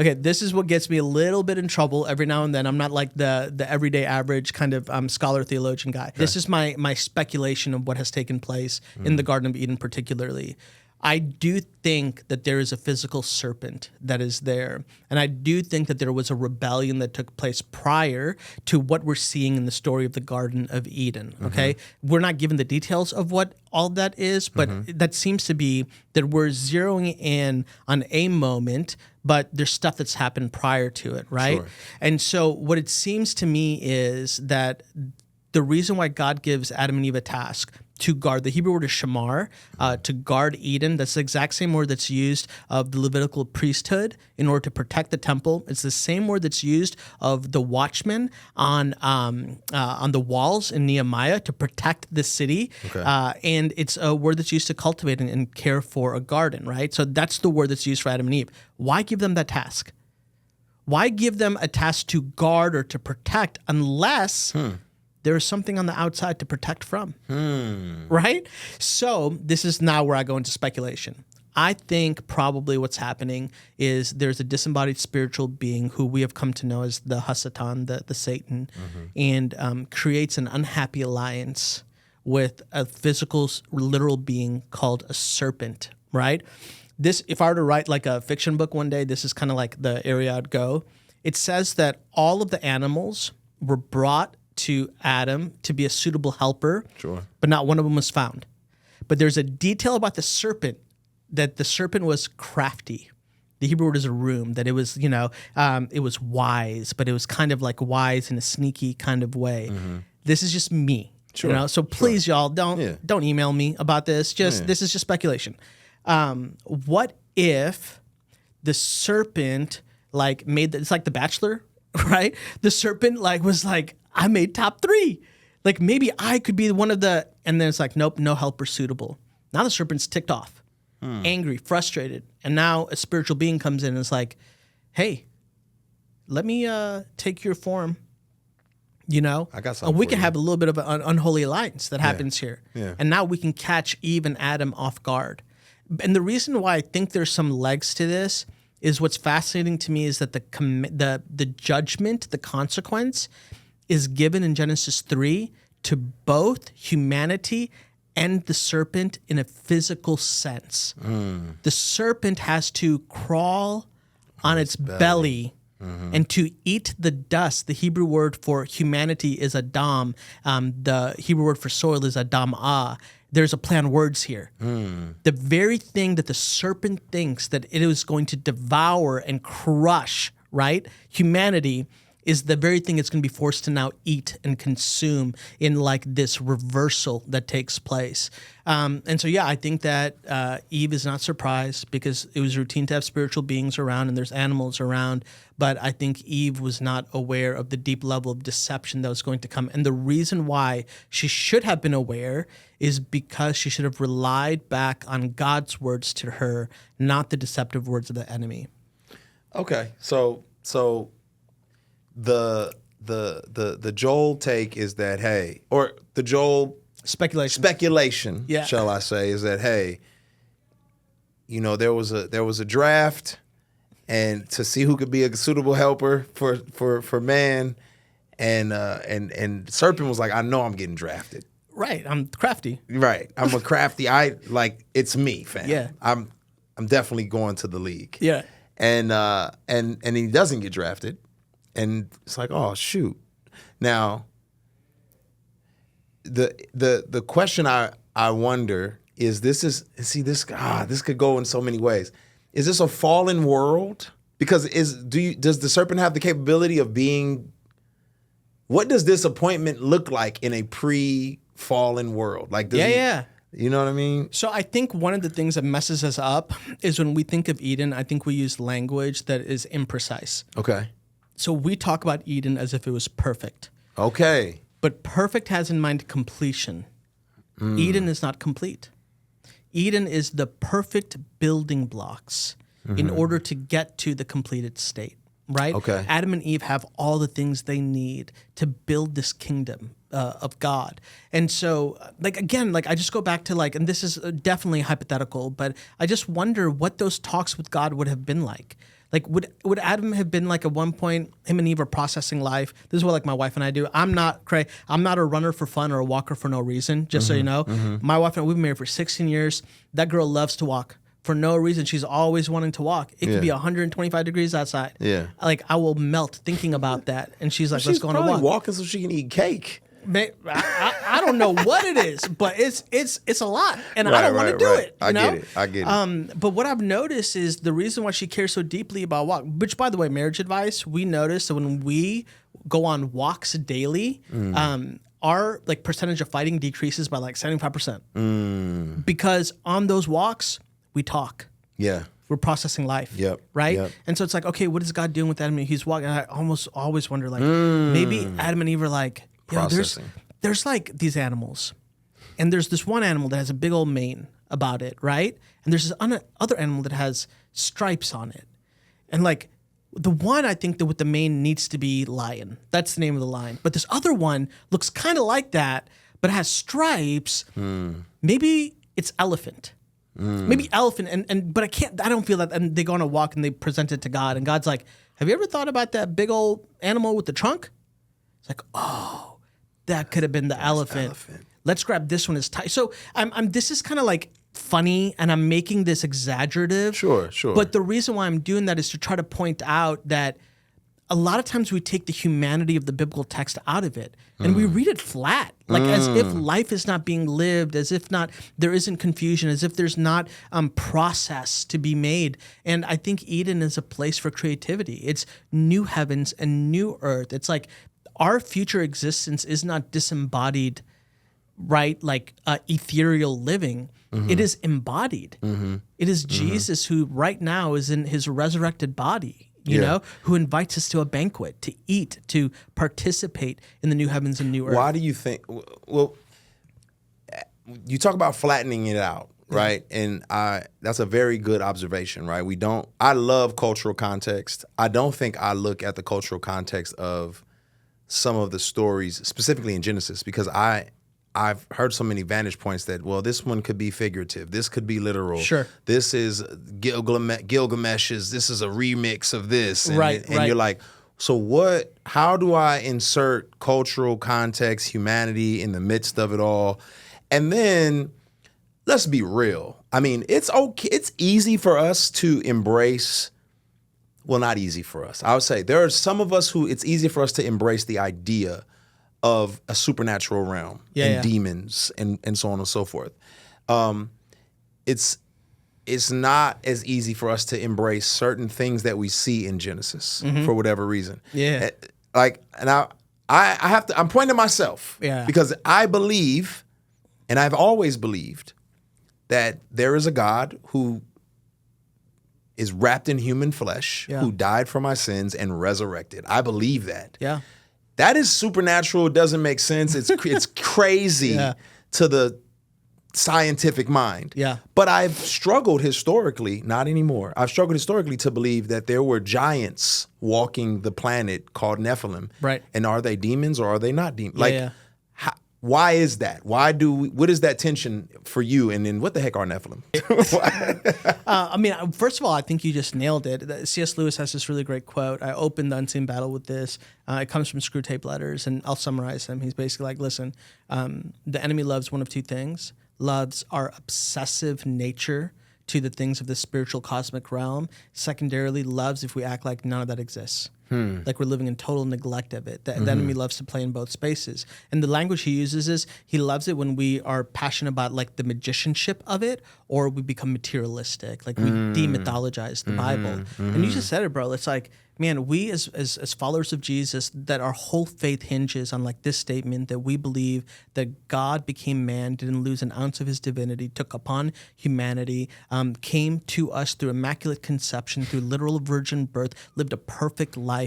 Okay, this is what gets me a little bit in trouble every now and then. I'm not like the everyday average kind of scholar theologian guy. Okay. This is my speculation of what has taken place in the Garden of Eden particularly. I do think that there is a physical serpent that is there. And I do think that there was a rebellion that took place prior to what we're seeing in the story of the Garden of Eden, okay? We're not given the details of what all that is, but that seems to be that we're zeroing in on a moment, but there's stuff that's happened prior to it, right? Sure. And so what it seems to me is that the reason why God gives Adam and Eve a task to guard, the Hebrew word is shamar, to guard Eden. That's the exact same word that's used of the Levitical priesthood in order to protect the temple. It's the same word that's used of the watchmen on the walls in Nehemiah to protect the city. Okay. And it's a word that's used to cultivate and care for a garden, right? So that's the word that's used for Adam and Eve. Why give them that task? Why give them a task to guard or to protect unless there is something on the outside to protect from, right? So this is now where I go into speculation. I think probably what's happening is there's a disembodied spiritual being who we have come to know as the Hasatan, the Satan, and creates an unhappy alliance with a physical, literal being called a serpent, right? This, if I were to write like a fiction book one day, this is kind of like the area I'd go. It says that all of the animals were brought to Adam to be a suitable helper, but not one of them was found. But there's a detail about the serpent, that the serpent was crafty. The Hebrew word is a room, that it was, it was wise, but it was kind of like wise in a sneaky kind of way. This is just me, so please, y'all, don't email me about this. This is just speculation. What if the serpent made it's like The Bachelor, right? The serpent was like, I made top 3. Like maybe I could be one of the, and then it's like, nope, no helper suitable. Now the serpent's ticked off, angry, frustrated. And now a spiritual being comes in and is like, hey, let me take your form. I got something. And we can have a little bit of an unholy alliance that happens here. Yeah. And now we can catch Eve and Adam off guard. And the reason why I think there's some legs to this is what's fascinating to me is that the judgment, the consequence, is given in Genesis 3 to both humanity and the serpent in a physical sense. The serpent has to crawl on its belly and to eat the dust. The Hebrew word for humanity is Adam. The Hebrew word for soil is Adamah. There's a play on words here. The very thing that the serpent thinks that it is going to devour and crush, right? Humanity is the very thing it's going to be forced to now eat and consume in this reversal that takes place. And so, I think that Eve is not surprised because it was routine to have spiritual beings around and there's animals around. But I think Eve was not aware of the deep level of deception that was going to come. And the reason why she should have been aware is because she should have relied back on God's words to her, not the deceptive words of the enemy. Okay, so the Joel take is that, hey, or the Joel speculation, shall I say, is that, hey, there was a draft, and to see who could be a suitable helper for man, and Serpent was like, I know I'm getting drafted. Right, I'm crafty. Right, I'm a crafty. It's me, fam. Yeah, I'm definitely going to the league. Yeah, and he doesn't get drafted. And it's like, oh shoot! Now, the question I wonder is this could go in so many ways. Is this a fallen world? Because does the serpent have the capability of being? What does disappointment look like in a pre-fallen world? You know what I mean? So I think one of the things that messes us up is when we think of Eden. I think we use language that is imprecise. Okay. So we talk about Eden as if it was perfect. Okay. But perfect has in mind completion. Eden is not complete. Eden is the perfect building blocks in order to get to the completed state, right? Okay. Adam and Eve have all the things they need to build this kingdom of God. And so, I just go back to and this is definitely hypothetical, but I just wonder what those talks with God would have been like. Like, would Adam have been like at one point, him and Eve are processing life? This is what like my wife and I do. I'm not a runner for fun or a walker for no reason, just so you know. My wife and I, we've been married for 16 years. That girl loves to walk for no reason. She's always wanting to walk. It could be 125 degrees outside. Yeah. Like, I will melt thinking about that. And she's like, let's go on a walk. She's walking so she can eat cake. I don't know what it is, but it's a lot, and I don't want to do it. I get it. But what I've noticed is the reason why she cares so deeply about walk. Which, by the way, marriage advice, we notice that when we go on walks daily, our like percentage of fighting decreases by like 75%. Because on those walks we talk. Yeah. We're processing life. Yep. Right? Yep. And so it's like, okay, what is God doing with Adam and Eve? He's walking. I almost always wonder, like, maybe Adam and Eve are like, there's like these animals, and there's this one animal that has a big old mane about it, right? And there's this other animal that has stripes on it. And like the one, I think that with the mane needs to be lion. That's the name of the lion. But this other one looks kind of like that, but has stripes. Maybe it's elephant. Maybe elephant, but I don't feel that. And they go on a walk and they present it to God, and God's like, have you ever thought about that big old animal with the trunk? It's like, oh, that could have been the elephant. Let's grab this one as tight. So this is kind of like funny, and I'm making this exaggerative. Sure. But the reason why I'm doing that is to try to point out that a lot of times we take the humanity of the biblical text out of it, and we read it flat, like as if life is not being lived, as if not there isn't confusion, as if there's not process to be made. And I think Eden is a place for creativity. It's new heavens and new earth. It's like our future existence is not disembodied, right? Like ethereal living. It is embodied. It is Jesus who right now is in his resurrected body, you know, who invites us to a banquet, to eat, to participate in the new heavens and new earth. Why do you think, well, you talk about flattening it out, right? And that's a very good observation, right? I love cultural context. I don't think I look at the cultural context of some of the stories, specifically in Genesis, because I've heard so many vantage points that, well, this one could be figurative, this could be literal. Sure. This is Gilgamesh's, this is a remix of this. And you're like, so how do I insert cultural context, humanity in the midst of it all? And then let's be real. I mean, it's okay. It's easy for us to embrace. Well, not easy for us. I would say there are some of us who it's easy for us to embrace the idea of a supernatural realm and demons and so on and so forth. It's not as easy for us to embrace certain things that we see in Genesis for whatever reason. Yeah. Like, and I'm pointing to myself because I believe, and I've always believed, that there is a God who is wrapped in human flesh, who died for my sins and resurrected. I believe that. Yeah. That is supernatural. It doesn't make sense. It's crazy to the scientific mind. Yeah. But I've struggled historically, not anymore. I've struggled historically to believe that there were giants walking the planet called Nephilim. Right. And are they demons or are they not demons? Why is that? What is that tension for you? And then what the heck are Nephilim? I mean, first of all, I think you just nailed it. C.S. Lewis has this really great quote. I opened The Unseen Battle with this. It comes from Screw Tape Letters, and I'll summarize him. He's basically like, listen, the enemy loves one of two things. Loves our obsessive nature to the things of the spiritual cosmic realm. Secondarily, loves if we act like none of that exists. Like we're living in total neglect of it. The enemy loves to play in both spaces. And the language he uses is, he loves it when we are passionate about like the magicianship of it, or we become materialistic, like we demythologize the Bible. And you just said it, bro. It's like, man, we as followers of Jesus, that our whole faith hinges on like this statement, that we believe that God became man, didn't lose an ounce of his divinity, took upon humanity, came to us through immaculate conception, through literal virgin birth, lived a perfect life,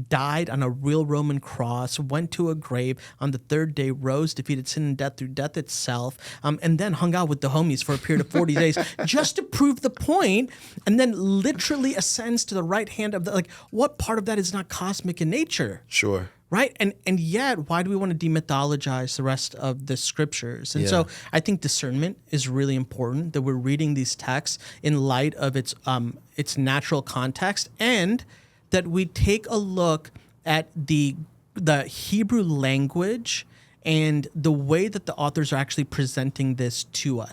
died on a real Roman cross, went to a grave, on the third day rose, defeated sin and death through death itself, and then hung out with the homies for a period of 40 days just to prove the point, and then literally ascends to the right hand of the, like, what part of that is not cosmic in nature? Sure. Right. And yet, why do we want to demythologize the rest of the scriptures? And so I think discernment is really important, that we're reading these texts in light of its natural context, and that we take a look at the Hebrew language and the way that the authors are actually presenting this to us.